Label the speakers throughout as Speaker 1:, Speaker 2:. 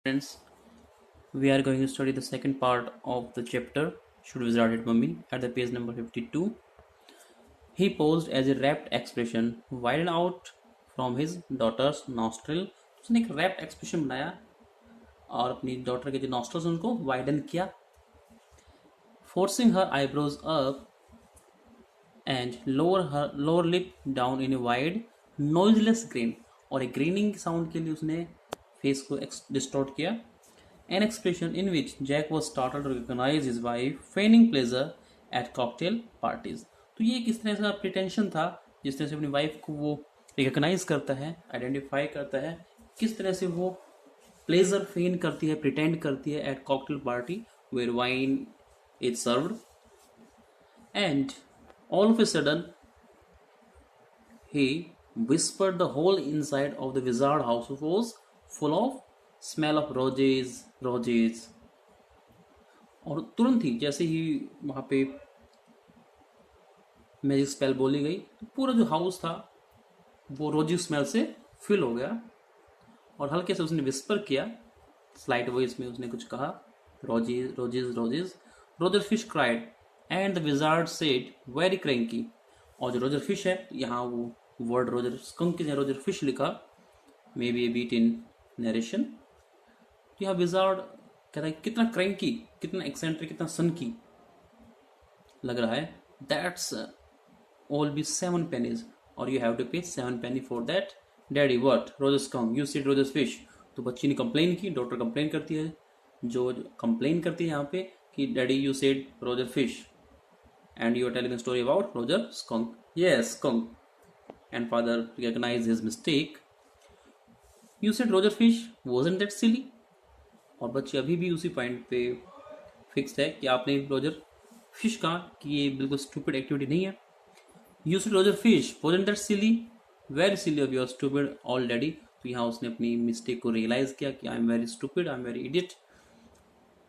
Speaker 1: Friends, we are going to study the second part of the chapter Should Wizard Hit Mummy at the page number 52. He posed as a rapt expression widened out from his daughter's nostril. उसने एक rapt expression बनाया और अपनी daughter के जो nostrils उनको widen किया, forcing her eyebrows up and lower lip down in a wide noiseless grin. और एक ग्रीनिंग साउंड के लिए उसने फेस को डिस्टॉर्ट किया. An expression in which Jack was startled to recognize his wife feigning pleasure at cocktail parties. तो ये किस तरह का प्रिटेंशन था जिस तरह से अपनी वाइफ को वो रिकॉग्नाइज करता है, आइडेंटिफाई करता है, किस तरह से वो प्लेजर फेन करती है, प्रिटेंड करती है at cocktail party where wine is served. And all of a sudden he whispered the whole inside of the wizard house was full of smell of roses. और तुरंत ही जैसे ही वहां पे मैजिक स्पेल बोली गई तो पूरा जो हाउस था वो रोजी स्मेल से फिल हो गया. और हल्के से उसने विस्पर किया, स्लाइट वॉइस में उसने कुछ कहा, roses roses roses. Roger fish cried and the wizard said very cranky. और जो रोजर फिश है, यहाँ वो वर्ड रोजर स्कंक की जगह रोजर फिश लिखा, maybe a beat in narration. तो यहाँ विजार्ड कहता है कितना क्रैंकी, कितना एक्सेंट्रिक, कितना सनकी लग रहा है. दैट्स ऑल बी 7 pennies और यू हैव टू पे 7 penny for that. Daddy what Roger skunk you said Roger fish. तो बच्ची ने कंप्लेन की, डॉक्टर कंप्लेन करती है, जो कंप्लेन करती है यहाँ पे कि daddy you said Roger fish and you are telling a story about Roger Skunk. Yes, Skunk. And father recognized his mistake. You said Roger Fish, wasn't that silly? और बच्चे अभी भी उसी पॉइंट पे फिक्स्ड है कि आपने रोजर फिश कहा कि ये बिल्कुल स्टूपिड एक्टिविटी नहीं है. You said Roger Fish, wasn't that silly? Very silly of you, stupid already. तो यहाँ उसने अपनी मिस्टेक को रियलाइज किया कि I am very stupid, I am very idiot.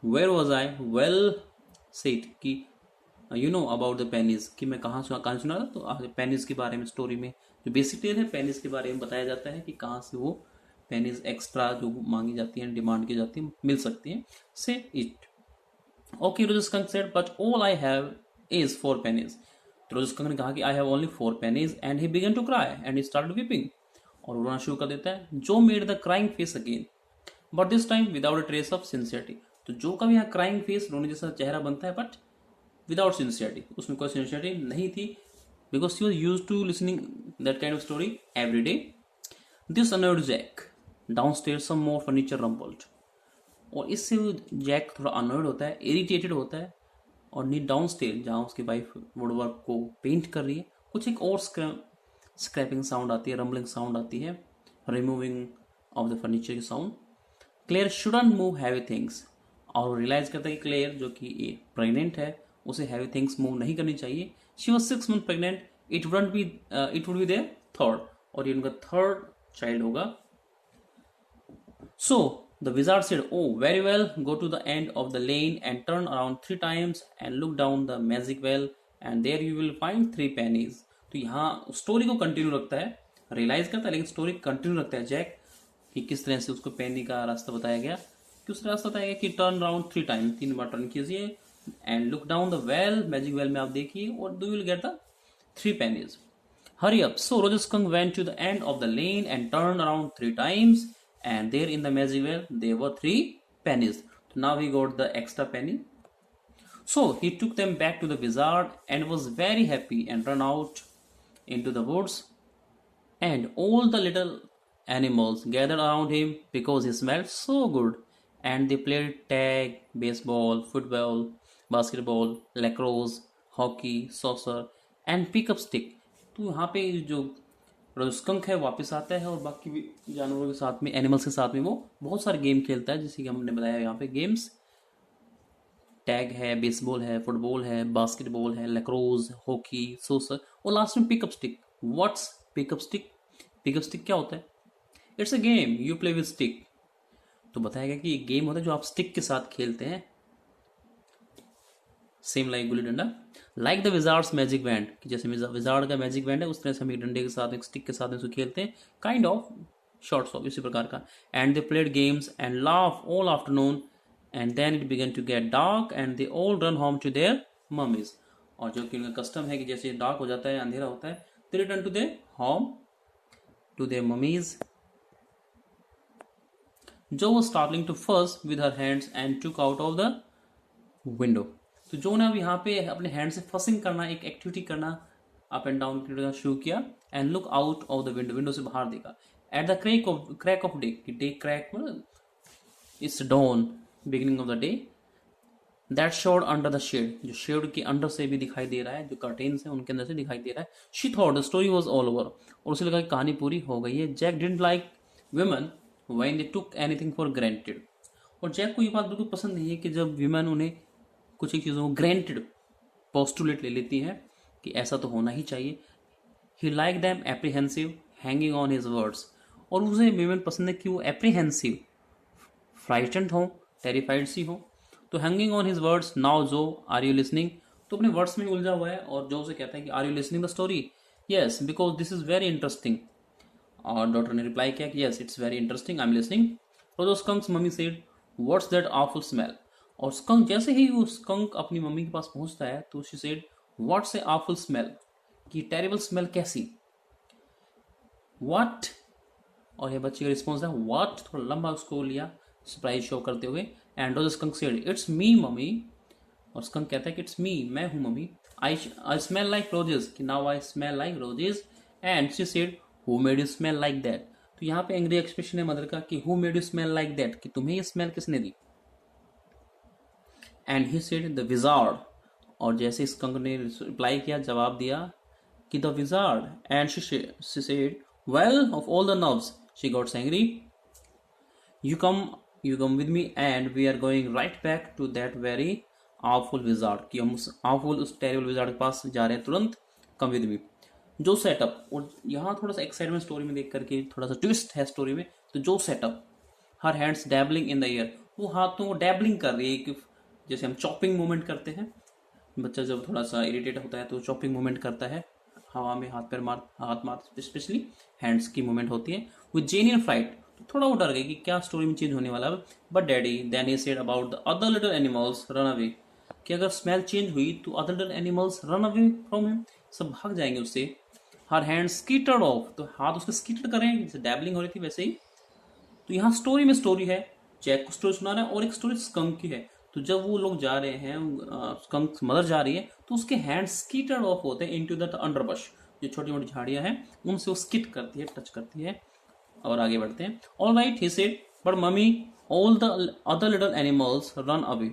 Speaker 1: Where was I? Well said कि you know about the penis, कि मैं कहाँ सुना था. तो पेनिस के बारे में स्टोरी में जो बेसिक डिटेल है पेनिस के बारे में बताया जाता है कि कहाँ से वो पेनिस एक्स्ट्रा जो मांगी जाती है, डिमांड की जाती है, मिल सकती है. Say it okay Roger Skunk said but all I have is 4 pennies. तो रोजर स्कंक ने कहा कि I have only 4 pennies and he began to cry and he started weeping. और रोना शुरू कर देता है. Jo made the crying face again but this time without a trace of sincerity. तो जो का भी यहाँ क्राइंग फेस, रोने जैसा चेहरा बनता है, बट विदाउट सिंसियरिटी. उसमें कोई सिंसियरिटी नहीं थी, because she was use to listening that kind of story every day. This unnerved Jack down stair some more furniture rumbled. और इससे जैक थोड़ा अनर्ड होता है, इरिटेटेड होता है, और नीड डाउन स्टेयर जहाँ उसकी वाइफ वुडवर्क को पेंट कर रही है, कुछ एक और स्क्रैपिंग साउंड आती है, रम्बलिंग साउंड आती है, रिमूविंग ऑफ द फर्नीचर की sound. Clare shouldn't move heavy things. और रियलाइज करता है कि क्लेयर जो कि प्रेग्नेंट है उसे हैवी थिंग्स मूव नहीं करनी चाहिए. She was 6 months pregnant. It would be their third, और ये उनका थर्ड चाइल्ड होगा. So the wizard said oh very well go to the end of the lane and turn around 3 times and look down the magic well and there you will find 3 pennies. तो यहाँ story को continue रखता है, realise करता है, लेकिन story continue रखता है जैक कि किस तरह से उसको पेनी का रास्ता बताया गया. किस रास्ता बताया गया कि टर्न अराउंड 3 times, 3 बार टर्न कीजिए, and look down the well, magic well में आप देखिए, और you will get the 3 pennies. Hurry up. So Roger Skunk went to the end of the lane and turned around 3 times, and there in the magic well there were 3 pennies. So now he got the extra penny. So he took them back to the wizard and was very happy and ran out into the woods, and all the little animals gathered around him because he smelled so good, and they played tag, baseball, football, basketball, lacrosse, hockey, soccer and pickup stick. तो यहाँ पे जो skunk है वापस आता है और बाकी भी जानवरों के साथ में, एनिमल्स के साथ में वो बहुत सारे गेम खेलता है, जैसे कि हमने बताया यहाँ पे गेम्स. टैग है, बेसबॉल है, फुटबॉल है, बास्केटबॉल है, लैक्रोज, हॉकी, सॉसर, और लास्ट में pickup stick. What's pickup stick? Pickup stick क्या होता है? It's a game you play with stick. तो बताया गया कि गेम होता है जो आप स्टिक के साथ खेलते हैं, same like gulli danda. Like the Wizards magic band, कि जैसे विजार्ड का मैजिक बैंड है उस तरह से हम एक डंडे के साथ, एक स्टिक के साथ इसको खेलते हैं. काइंड ऑफ शॉर्ट्स ऑफ इसी प्रकार का। And they played games and laugh all afternoon and then it began to get dark and they all run home to their mummies. और जो कि उनका कस्टम है कि जैसे डार्क हो जाता है, अंधेरा होता है, they return to their home to their mommies. जो was starting to fuss with her hands and took out of the window। तो जो ने अब यहाँ पे अपने हैंड से फसिंग करना, एक एक्टिविटी करना, अप एंड डाउन करना शुरू किया। And look out of the window, window से बाहर देखा। At the crack of day crack मतलब it's dawn, beginning of the day, that showed under the shade, जो शेड के अंडर से भी दिखाई दे रहा है, जो कर्टेन्स हैं उनके अंदर से दिखाई दे रहा है। She thought the story was all over, और उसे लगा कि कहानी पूरी हो गई है। Jack didn't like women when they took anything for granted, और जैक को ये बात बिल्कुल पसंद नहीं है कि जब विमेन उन्हें कुछ एक चीज़ों को ग्रांटेड पोस्टुलेट ले लेती हैं कि ऐसा तो होना ही चाहिए। He like them apprehensive hanging on his words, और उसे विमेन पसंद है कि वो एप्रीहेंसिव, फ्राइटेंड हो, टेरिफाइड सी हो। तो hanging on his words, now जो आर यू लिसनिंग, तो अपने वर्ड्स में उलझा हुआ है, और जो उसे कहता है कि are you listening the story, yes because this is very interesting. और डॉक्टर ने रिप्लाई किया कि yes it's very interesting, I am listening. तो skunk's mommy said what's that awful smell, और स्कंक जैसे ही वो स्कंक अपनी मम्मी के पास पहुंचता है तो she said what's A awful smell, कि टेरिबल स्मेल कैसी, व्हाट। और ये बच्चे का रिस्पॉन्स है व्हाट, थोड़ा लंबा उसको लिया सरप्राइज शो करते हुए। And skunk said it's me mommy, और स्कंक कहता है कि इट्स मी, मैं हूं mommy. I smell like roses, कि now I smell like roses. And she said who made you smell like that, तो यहाँ पे एंग्री एक्सप्रेशन है मदर का कि who made you smell like that, कि तुम्हें ये स्मेल किसने दी। And he said the wizard, और जैसे स्कंक ने रिप्लाई किया, जवाब दिया कि the wizard. And she said well of all the nerves, she gots angry, you come with me and we are going right back to that very awful wizard, कि हम उस awful, उस terrible wizard के पास जा रहे हैं तुरंत, come with me। जो सेटअप, और यहाँ थोड़ा सा एक्साइटमेंट स्टोरी में देख करके थोड़ा सा ट्विस्ट है स्टोरी में। तो जो setup, her hands dabbling in the air, वो हाथों को डैबलिंग कर रही है, कि जैसे हम चॉपिंग मूवमेंट करते हैं, बच्चा जब थोड़ा सा इरिटेट होता है तो चॉपिंग मूवमेंट करता है, हवा में हाथ पैर मार, हाथ मार, स्पेशली हैंड्स की मूवमेंट होती है। विद जेन्युइन फ्राइट, थोड़ा वो डर गई कि क्या स्टोरी में चेंज होने वाला है। But daddy then he said about the other little animals run away, कि अगर स्मेल चेंज हुई तो other little animals run away from him, सब भाग जाएंगे उससे। हर हैंड स्कीटर्ड ऑफ, तो हाथ उसके स्कीटर कर रहे हैं, जैसे डैबलिंग हो रही थी वैसे ही। तो यहाँ स्टोरी में स्टोरी है, जैक को स्टोरी सुना रहा है, और एक स्टोरी स्कंक की है। तो जब वो लोग जा रहे हैं, स्कंक मदर जा रही है, तो उसके हैंड स्कीटर्ड ऑफ होते हैं इनटू द अंडरब्रश, जो छोटी मोटी झाड़ियां हैं उनसे वो स्किट करती है, टच करती है। और आगे बढ़ते हैं। All right he said but mummy all the other little animals run away,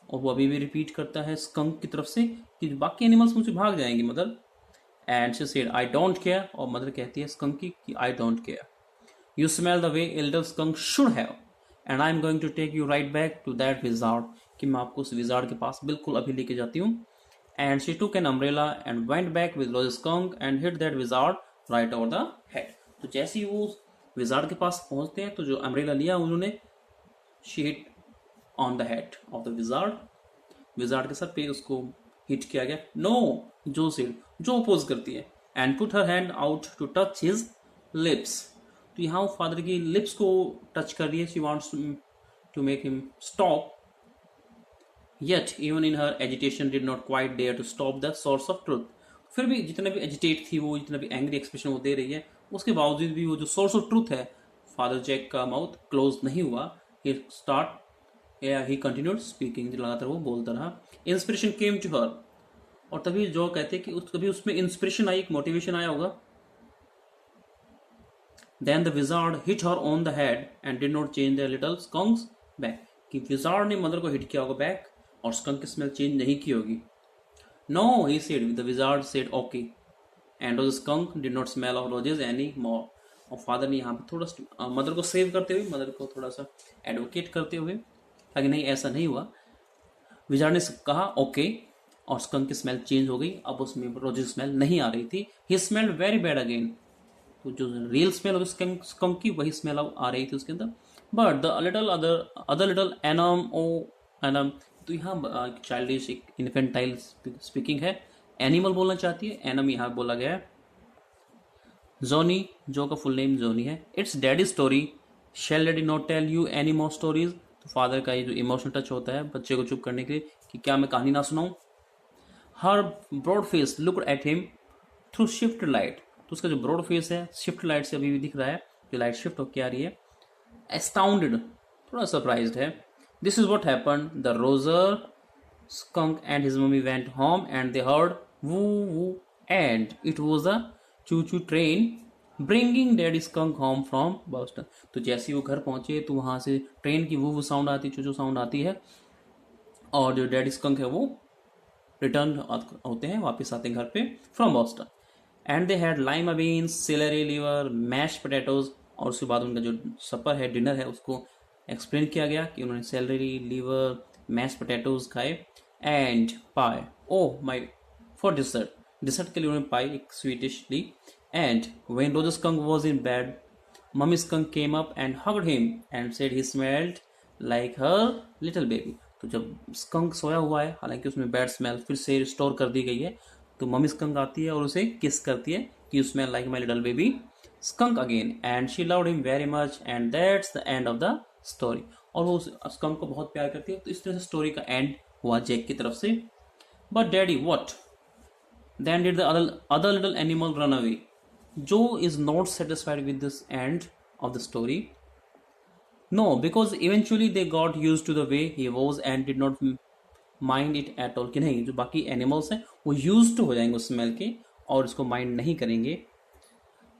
Speaker 1: और वो अभी भी रिपीट करता है स्कंक की तरफ से कि बाकी एनिमल्स मुझसे भाग जाएंगे mother. And she said I don't care, और मदर कहती है स्कंक की कि I don't care, you smell the way a little skunk should have, and I am going to take you right back to that wizard, कि मैं आपको उस wizard के पास बिल्कुल अभी लेके जाती हूँ। And she took an umbrella and went back with Roger Skunk and hit that wizard right over the head. तो जैसे ही वो विजार्ड के पास पहुंचते हैं तो जो अम्ब्रेला लिया उन्होंने, she hit on the head of the wizard, wizard के सर पे उसको हिट किया गया। नो, जो सेड, जो अपोज करती है। And put her hand out to touch his lips, तो यहाँ वो फादर की लिप्स को टच कर रही है, she wants to make him stop. Yet even in her agitation did not quite dare to stop the source of truth, फिर भी जितना भी एजिटेट थी वो, जितना भी एंग्री एक्सप्रेशन वो दे रही है, उसके बावजूद भी वो जो सोर्स ऑफ ट्रूथ है, फादर जैक का माउथ क्लोज नहीं हुआ। ही कंटिन्यूड स्पीकिंग, लगातार वो बोलता रहा। इंस्पिरेशन केम टू हर, और तभी जो कहते हैं कि कभी उसमें इंस्पिरेशन आई, एक मोटिवेशन आया होगा। Then the wizard hit her on the head and did not change the little skunks back, कि विजार्ड ने मदर को हिट किया होगा बैक, और स्कंक की स्मेल चेंज नहीं की होगी। No, he said. The wizard said okay. And the skunk did not smell of roses anymore. और फादर ने यहाँ पे थोड़ा मदर को सेव करते हुए, मदर को थोड़ा सा एडवोकेट करते हुए, ताकि नहीं ऐसा नहीं हुआ। विजार्ड ने कहा ओके, और स्कंक की स्मेल चेंज हो गई, अब उसमें रोजेस स्मेल नहीं आ रही थी। ही स्मेल्ड वेरी बैड अगेन, तो जो रियल स्मेल होगी स्कंक की, वही स्मेल अब आ रही थी उसके अंदर। But the little other little annum, तो यहाँ चाइल्डिश इन्फेंटाइल स्पीकिंग है, एनिमल बोलना चाहती है, एनम यहाँ बोला गया है। जोनी, जो का फुल नेम जोनी है। It's daddy story, shall daddy not tell you any more stories. तो फादर का ये जो इमोशनल टच होता है बच्चे को चुप करने के लिए कि क्या मैं कहानी ना सुनाऊं। Her broad face look at him through shift light. तो उसका जो ब्रॉड फेस है शिफ्ट लाइट से अभी भी दिख रहा है, जो लाइट शिफ्ट होकर आ रही है। एस्टाउंडेड, थोड़ा सरप्राइज्ड है। This is what happened, the Roger skunk and his mummy went home and they heard woo woo, and it was a choo choo train bringing daddy skunk home from Boston। तो जैसे ही वो घर पहुंचे तो वहां से ट्रेन की वू वू साउंड आती, चू चू साउंड आती है, और जो डैडी स्कंक है वो रिटर्न होते हैं, वापस आते हैं घर पे from Boston. And they had lima beans, celery liver, mash potatoes. और उसके बाद उनका जो सपर है, डिनर है, उसको एक्सप्लेन किया गया कि उन्होंने सेलरी लीवर, मैश पोटैटोज खाए एंड पाए। Oh my, for dessert, dessert के लिए उन्होंने पाई एक स्वीटिश ली। And when Roger Skunk was in bed, mummy skunk came up and hugged him and said he smelled like her little baby। तो जब skunk सोया हुआ है, हालांकि उसमें बैड स्मेल फिर से रिस्टोर कर दी गई है, तो मम्मी skunk आती है और उसे किस करती है कि you smell like my little baby skunk again, and she loved him very much and that's the end of the story. और वो skunk को बहुत प्यार करती है। तो इस तरह से स्टोरी का एंड हुआ जैक की तरफ से। But daddy what, then did the other little animal run away? Joe is not satisfied with this end of the story. No, because eventually they got used to the way he was and did not mind it at all। कि नहीं, जो बाकी animals हैं वो use to हो जाएंगे उस smell के और इसको माइंड नहीं करेंगे।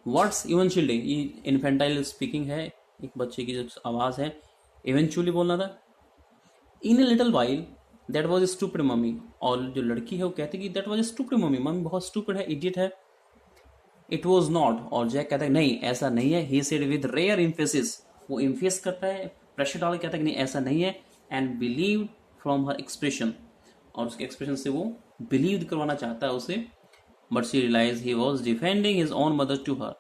Speaker 1: व्हाट्स इवेंचुअली, ये इन्फेंटाइल स्पीकिंग है, एक बच्चे की जो आवाज़ है, इवेंचुअली बोलना था। In a little while that was a stupid mommy. और जो लड़की है वो कहती है कि that was a stupid mommy, mommy बहुत स्टूपिड है, इडियट है। इट वॉज नॉट, और जैक कहता है नहीं ऐसा नहीं है। He said with rare emphasis, वो इम्फेस करता है, प्रेशर डाल के कहता है कि नहीं ऐसा नहीं है। And believe from her expression, और उसके एक्सप्रेशन से वो बिलीव करवाना चाहता है उसे। But she realise he was defending his own mother to her.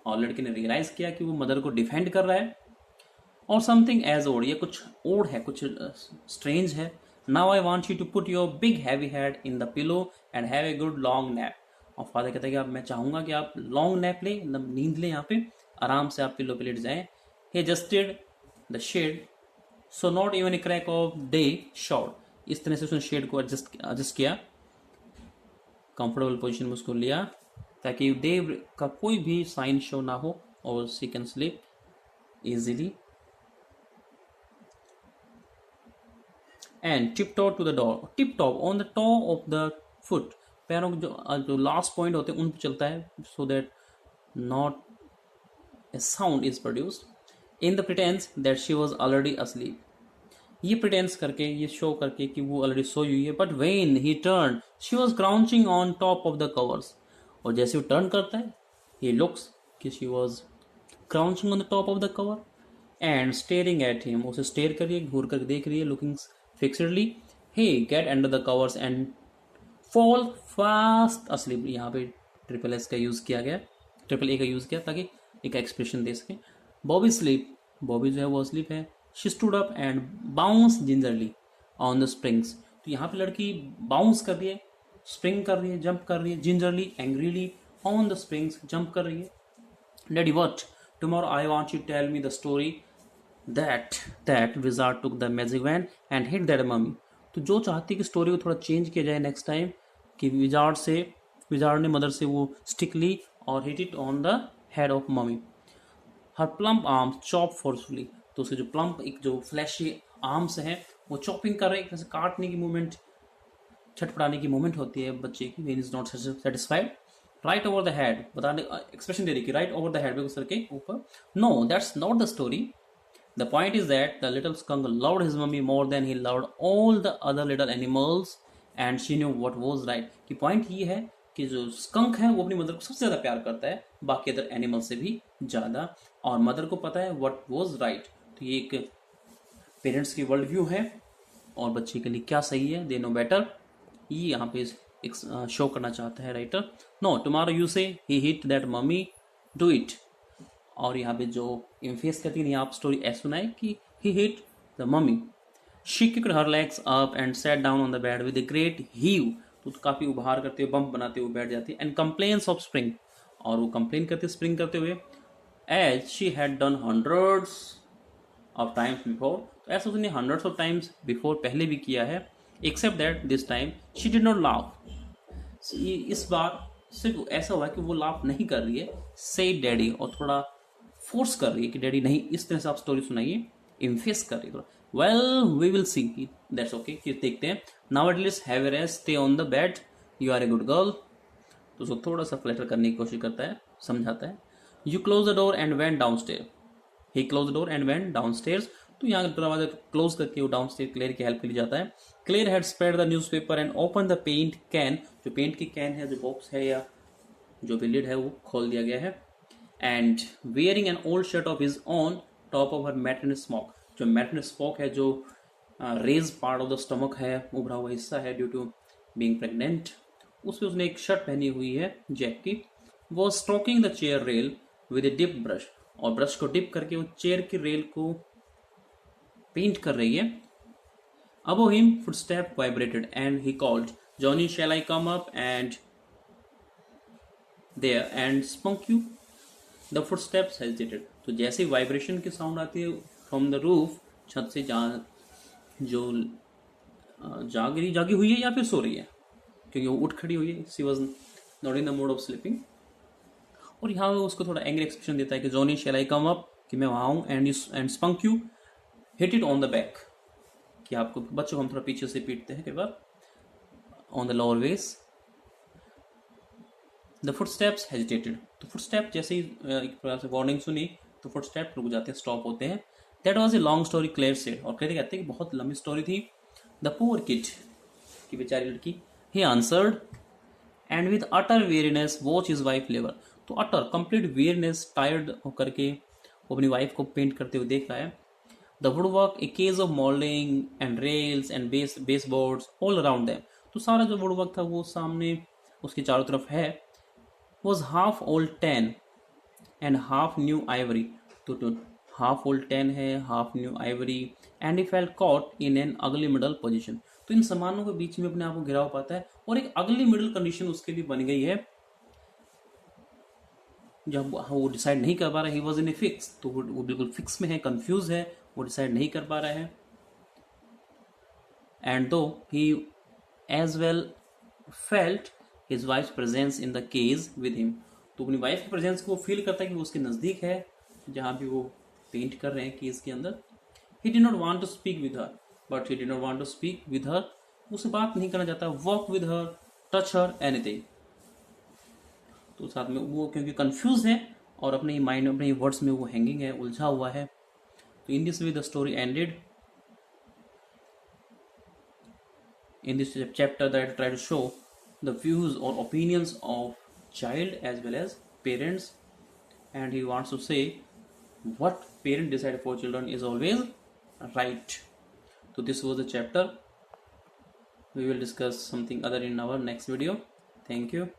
Speaker 1: और लड़की ने रियलाइज किया कि वो मदर को डिफेंड कर रहा है। और समथिंग एज ओड, ये कुछ ओड है, कुछ स्ट्रेंज है। Now I want you to put your big heavy head in the pillow and have a good long nap. और फादर कहता है कि आप, मैं चाहूंगा कि आप लॉन्ग नैप ले, नींद ले, यहाँ पे आराम से आप पिलो पे लेट जाएं। he adjusted the shade so not even a crack of day showed। इस तरह से उसने शेड को एडजस्ट किया, कंफर्टेबल पोजीशन में उसको लिया ताकि डे का कोई भी साइन शो ना हो और she can sleep easily. And tip top to the door, tip top on the top of the foot, पैरों जो लास्ट पॉइंट होते हैं उन पर चलता है, so that not a sound is produced in the pretense that she was already asleep। ये pretence करके, ये शो करके कि वो ऑलरेडी सोई हुई है। But when he turn she was crouching on top of the covers. और जैसे वो टर्न करता है, ही लुक्स कि she was crouching on the top of the cover and staring at him, उसे स्टेयर कर रही है, घूर कर देख रही है, looking fixedly. He get under the covers and fall fast asleep. यहाँ पे ट्रिपल एस का यूज़ किया गया, ट्रिपल ए का यूज़ किया ताकि एक एक्सप्रेशन दे सके। बॉबी स्लीप, बॉबी जो है वो स्लीप है। She stood up and bounce gingerly on the springs. तो यहाँ पे लड़की बाउंस कर रही है, स्प्रिंग कर रही है, जंप कर रही है, gingerly angrily on the springs, jump कर रही है। Daddy what, tomorrow I want you tell me the story that wizard took the magic wand and hit that mummy. तो जो चाहती है कि स्टोरी को थोड़ा चेंज किया जाए नेक्स्ट टाइम, कि विजार्ड ने मदर से वो स्टिक ली और hit it on the head of mummy. Her plump arms chop forcefully. तो उसके जो प्लम्प, एक जो फ्लैशी आर्म्स हैं वो चॉपिंग कर रहे हैं, एक तरह से काटने की मूवमेंट, छटपटाने की मूवमेंट होती है बच्चे की। When is not satisfied, right over the head, बताने एक्सप्रेशन दे रही कि राइट ओवर द हेड, सर के ऊपर। No that's not the story, the point is that the little skunk loved his mummy more than he loved all the other little animals and she knew what was right। कि point ये है कि जो skunk है वो अपनी mother को सबसे ज्यादा प्यार करता है, बाकी अदर एनिमल से भी ज्यादा, और मदर को पता है व्हाट वाज राइट। तो ये एक पेरेंट्स की वर्ल्ड व्यू है और बच्चे के लिए क्या सही है, दे नो बेटर। ये यहाँ पे एक शो करना चाहता है writer. No tomorrow you say he hit that mommy, do it. और यहाँ पे जो इम्फेस करती है, आप स्टोरी ऐसे सुनाए कि he hit the mommy, she kicked her legs up and sat down on the bed with a great heave. तो काफी उभार करते हुए, बम्प बनाते हुए बैठ जाती है। एंड कंप्लेन्स ऑफ स्प्रिंग, और वो कंप्लेन करते स्प्रिंग करते हुए, as she had done hundreds of times before, तो ऐसा उसने हंड्रेड्स ऑफ टाइम्स बिफोर पहले भी किया है, except that this time she did not laugh, इस बार सिर्फ ऐसा हुआ कि वो लाफ नहीं कर रही है, से डैडी, और थोड़ा फोर्स कर रही है कि डैडी नहीं, इस तरह से आप स्टोरी सुनाइए, इन्फेस कर रही है थोड़ा। Well we will see, that's okay, कि देखते हैं। Now at least have a rest, stay on the bed, you are a good girl, तो उसको थोड़ा सा फ्लैटर करने की कोशिश करता है, समझाता है। You close the door and went down stair, he close the door and went down stairs, तो यहाँ दरवाजा क्लोज करके वो डाउन स्टेयर क्लेयर की हेल्प के लिए जाता है। Clare had spread the newspaper and open the paint can, जो पेंट की कैन है, जो बॉक्स है या जो भी लिड है वो खोल दिया गया है। And wearing an old shirt of his on top of her maternal smock, जो मैटरनल स्मोक है, जो raised part of the stomach है, उभरा हुआ हिस्सा है ड्यू टू बीइंग प्रेग्नेंट, उसमें उसने एक शर्ट पहनी हुई है जैक की। वो stroking the chair rail with a dip brush, और ब्रश को डिप करके वो चेयर की रेल को पेंट कर रही है। Above him, footstep vibrated, and he called, "Johnny, shall I come up?" And there, and spunk you. The footsteps hesitated. तो जैसे वाइब्रेशन की साउंड आती है फ्रॉम द रूफ, छत से, जो जागी हुई है या फिर सो रही है, क्योंकि वो उठ खड़ी हुई है, she was not in the mode of sleeping. और यहाँ वो उसको थोड़ा एंग्री एक्सप्रेशन देता है कि जॉनी शैल आई कम अप, कि मैं वहाँ हूँ, and spank you, hit it on the back, कि आपको बच्चों को हम थोड़ा पीछे से पीटते हैं कई बार, ऑन द लोअर वेस। द फुटस्टेप्स हेजिटेटेड, तो फुटस्टेप जैसे ही एक प्रकार से वार्निंग सुनी तो फुटस्टेप रुक जाते हैं, स्टॉप होते हैं। That was a long story, Clare said, और क्लेयर कहते हैं कि बहुत लंबी स्टोरी थी। द पुअर किड, की बेचारी लड़की, he answered and with utter weariness watch his wife labour, तो अटर कंप्लीट वेयरनेस, टायर्ड होकर के वो अपनी वाइफ को पेंट करते हुए देख रहा है। The woodwork, a cage of moulding and rails and base boards all around them, तो सारा जो वुडवर्क था वो सामने उसके चारों तरफ है। Was half old tan and half new Ivory, तो हाफ ओल्ड टैन है, half new Ivory, and he felt caught in an अगली मिडल पोजिशन, तो इन सामानों के बीच में अपने आप को गिरा पाता है, और एक अगली मिडल कंडीशन उसके लिए बन गई है, जब वो डिसाइड नहीं कर पा रहा है। He was in a fix, तो वो बिल्कुल फिक्स में है, कंफ्यूज है, वो डिसाइड नहीं कर पा रहा है। And though he as well felt his wife presence in the cage with him, तो अपनी वाइफ की प्रेजेंस को फील करता है कि वो उसके नज़दीक है, जहाँ भी वो पेंट कर रहे हैं केज के अंदर। He did not want to speak with her, but he did not want to speak with her, उससे बात नहीं करना चाहता, walk with her, touch her, anything, तो साथ में वो क्योंकि कंफ्यूज है और अपने माइंड में, अपने वर्ड्स में वो हैंगिंग है, उलझा हुआ है। तो in this way the story ended. In this chapter that try to show the views or opinions of child as well as parents, and he wants to say what parent decide for children is always right. So this was the chapter. We will discuss something other in our next video. Thank you.